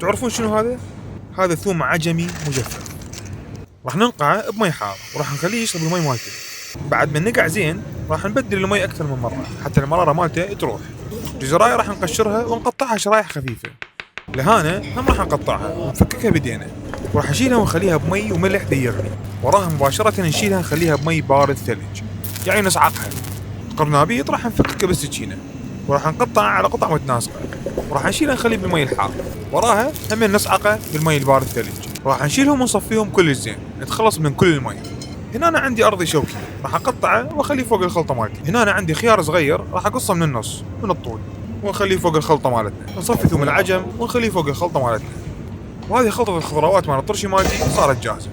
تعرفون شنو هذا؟ هذا ثوم عجمي مجفف. راح ننقعه بمي حار وراح نخليه يشرب المي مالته. بعد ما نقع زين راح نبدل المي اكثر من مره حتى المراره مالته تروح. الجزرايه راح نقشرها ونقطعها شرايح خفيفه. الهانه هم راح نقطعها ونفككها بدينا، وراح نشيلها ونخليها بمي وملح يغلي. وراها مباشره نشيلها نخليها بمي بارد ثلج، يعني نصعقها. القرنابيط راح نفككه بالسكينه وراح نقطعه على قطع متناسقه، وراح نشيلها نخليه بالمي الحار. وراها هم نصعقه بالمي البارد ثلج. راح نشيلهم ونصفيهم كل زين، نتخلص من كل المي. هنا أنا عندي أرضي شوكي راح أقطعه وأخليه فوق الخلطة مالتي. هنا أنا عندي خيار صغير راح أقصه من النص من الطول ونخليه فوق الخلطة مالتنا. نصفي ثوم العجم ونخليه فوق الخلطة مالتنا. وهذه خلطة الخضروات مال الطرشي مالتي صارت جاهزة.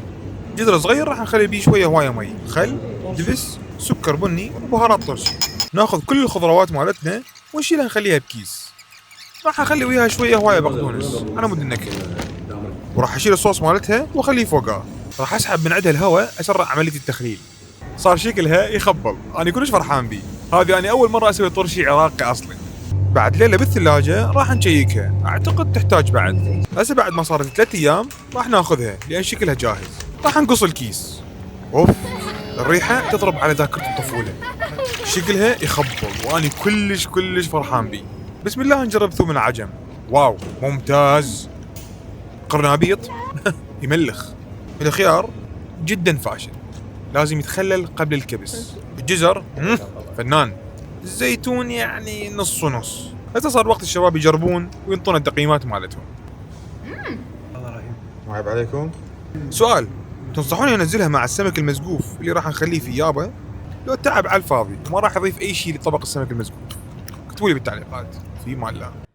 جدر صغير راح نخلي بيه شوية هواية مي، خل، دبس، سكر بني وبهارات طرشي. ناخذ كل الخضروات مالتنا ونشيلها نخليها بكيس. راح أخلي وياها شوية هواية بقدونس على مود النكهة، وراح أشيل الصوص مالتها وأخليه فوقها. راح أسحب من عندها الهواء أسرع عملية التخليل. صار شكلها يخبل، أنا كلش فرحان بيه. هذه أنا أول مرة أسوي طرشي عراقي أصلي. بعد ليلة بالثلاجة راح نشيكها، أعتقد تحتاج بعد. هسه بعد ما صارت 3 أيام راح ناخذها لأن شكلها جاهز. راح نقص الكيس. أوف، الريحة تضرب على ذاكرة الطفولة. شكلها يخبل وأنا كلش فرحان بيه. بسم الله نجرب ثوم العجم. واو ممتاز. قرنابيط يملخ. الخيار جدا فاشل، لازم يتخلل قبل الكبس. الجزر فنان. الزيتون يعني نص ونص. هسه صار وقت الشباب يجربون وينطونا التقييمات مالتهم. الله رهيب. ما عيب عليكم؟ سؤال، تنصحوني انزلها مع السمك المزقوف اللي راح نخليه في يابا؟ لو تعب على الفاضي وما راح اضيف اي شيء لطبق السمك المزقوف؟ اكتبوا لي بالتعليقات. في مال الله.